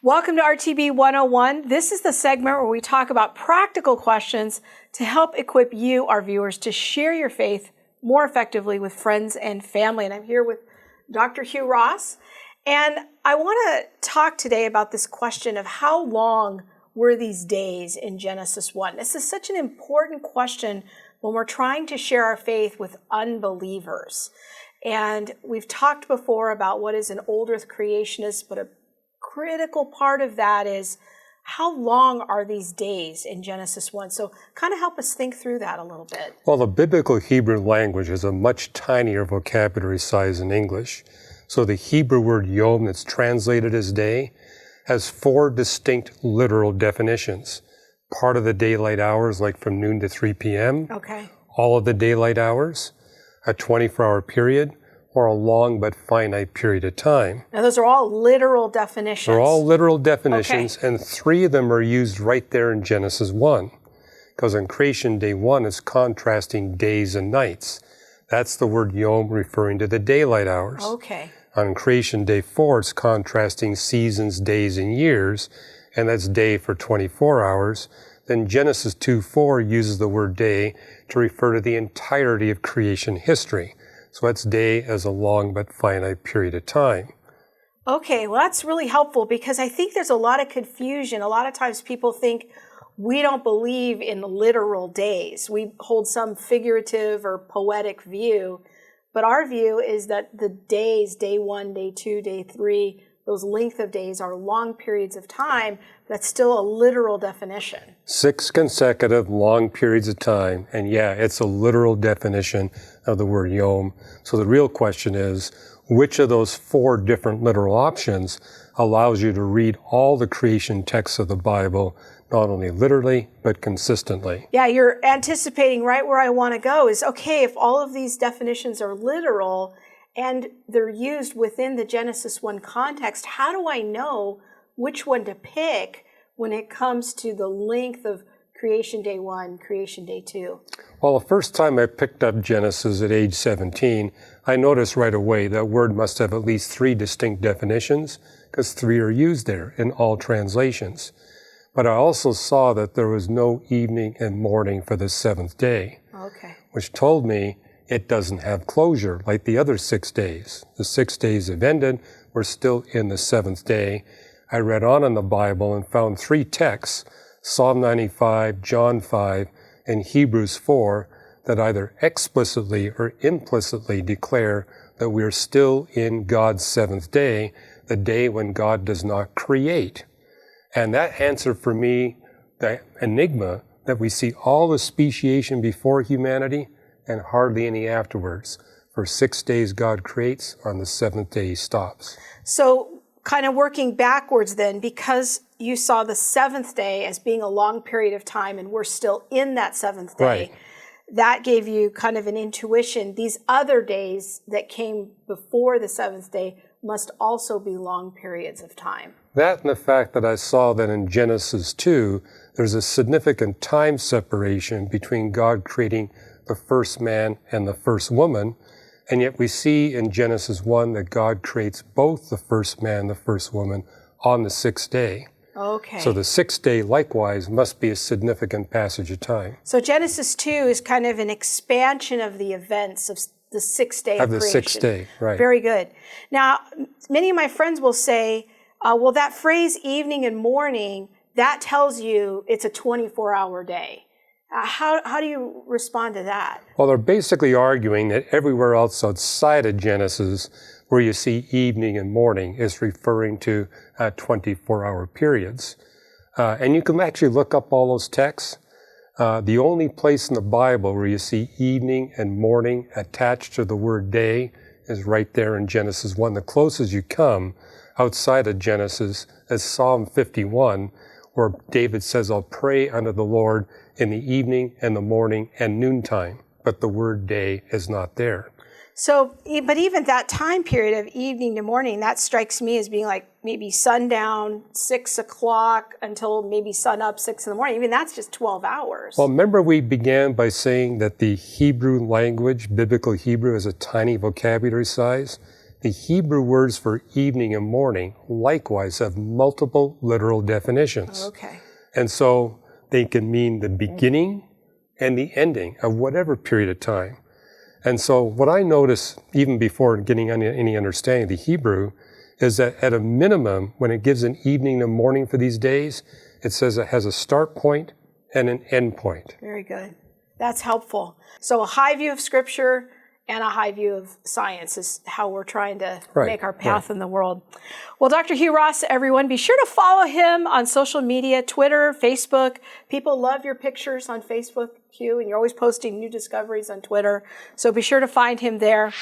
Welcome to RTB 101. This is the segment where we talk about practical questions to help equip you, our viewers, to share your faith more effectively with friends and family. And I'm here with Dr. Hugh Ross. And I want to talk today about this question of how long were these days in Genesis 1? This is such an important question when we're trying to share our faith with unbelievers. And we've talked before about what is an old earth creationist, but a critical part of that is how long are these days in Genesis 1? So kind of help us think through that a little bit. Well, the biblical Hebrew language has a much tinier vocabulary size than English. So the Hebrew word yom that's translated as day has 4 distinct literal definitions. Part of the daylight hours, like from noon to 3 p.m. Okay. All of the daylight hours, a 24-hour period, or a long but finite period of time. Now, those are all literal definitions. They're all literal definitions, Okay. and 3 of them are used right there in Genesis 1. Because on creation day 1 is contrasting days and nights. That's the word yom referring to the daylight hours. Okay. On creation day 4, it's contrasting seasons, days, and years, and that's day for 24 hours. Then Genesis 2:4 uses the word day to refer to the entirety of creation history. So that's day as a long but finite period of time. Okay, well, that's really helpful because I think there's a lot of confusion. A lot of times people think we don't believe in literal days. We hold some figurative or poetic view, but our view is that the days, day 1, day 2, day 3, those length of days are long periods of time. That's still a literal definition. 6 consecutive long periods of time, and yeah, it's a literal definition of the word yom. So the real question is, which of those 4 different literal options allows you to read all the creation texts of the Bible, not only literally, but consistently? Yeah, you're anticipating right where I want to go is, okay, if all of these definitions are literal and they're used within the Genesis 1 context, how do I know which one to pick when it comes to the length of creation day 1, creation day 2? Well, the first time I picked up Genesis at age 17, I noticed right away that word must have at least 3 distinct definitions, because 3 are used there in all translations. But I also saw that there was no evening and morning for the 7th day, Okay. which told me it doesn't have closure like the other 6 days. The 6 days have ended. We're still in the 7th day. I read on in the Bible and found 3 texts, Psalm 95, John 5, and Hebrews 4, that either explicitly or implicitly declare that we are still in God's 7th day, the day when God does not create. And that answered for me the enigma that we see all the speciation before humanity and hardly any afterwards. For 6 days God creates, on the 7th day he stops. So kind of working backwards then, because you saw the 7th day as being a long period of time and we're still in that 7th day, Right. that gave you kind of an intuition. These other days that came before the 7th day must also be long periods of time. That and the fact that I saw that in Genesis 2, there's a significant time separation between God creating the first man and the first woman, and yet we see in Genesis 1 that God creates both the first man and the first woman on the 6th day. Okay. So the 6th day, likewise, must be a significant passage of time. So Genesis 2 is kind of an expansion of the events of the 6th day of Of the creation. 6th day, right. Very good. Now, many of my friends will say, well, that phrase evening and morning, that tells you it's a 24-hour day. How do you respond to that? Well, they're basically arguing that everywhere else outside of Genesis where you see evening and morning is referring to 24-hour periods. And you can actually look up all those texts. The only place in the Bible where you see evening and morning attached to the word day is right there in Genesis 1. The closest you come outside of Genesis is Psalm 51, where David says, I'll pray unto the Lord in the evening and the morning and noontime. But the word day is not there. So, but even that time period of evening to morning, that strikes me as being like maybe sundown, 6 o'clock until maybe sun up 6 in the morning. Even that's just 12 hours. Well, remember we began by saying that the Hebrew language, biblical Hebrew, has a tiny vocabulary size. The Hebrew words for evening and morning likewise have multiple literal definitions. Okay. And so they can mean the beginning and the ending of whatever period of time. And so what I notice, even before getting any understanding of the Hebrew, is that at a minimum, when it gives an evening and morning for these days, it says it has a start point and an end point. Very good. That's helpful. So a high view of Scripture and a high view of science is how we're trying to make our path in the world. Well, Dr. Hugh Ross, everyone, be sure to follow him on social media, Twitter, Facebook. People love your pictures on Facebook, Hugh, and you're always posting new discoveries on Twitter. So be sure to find him there.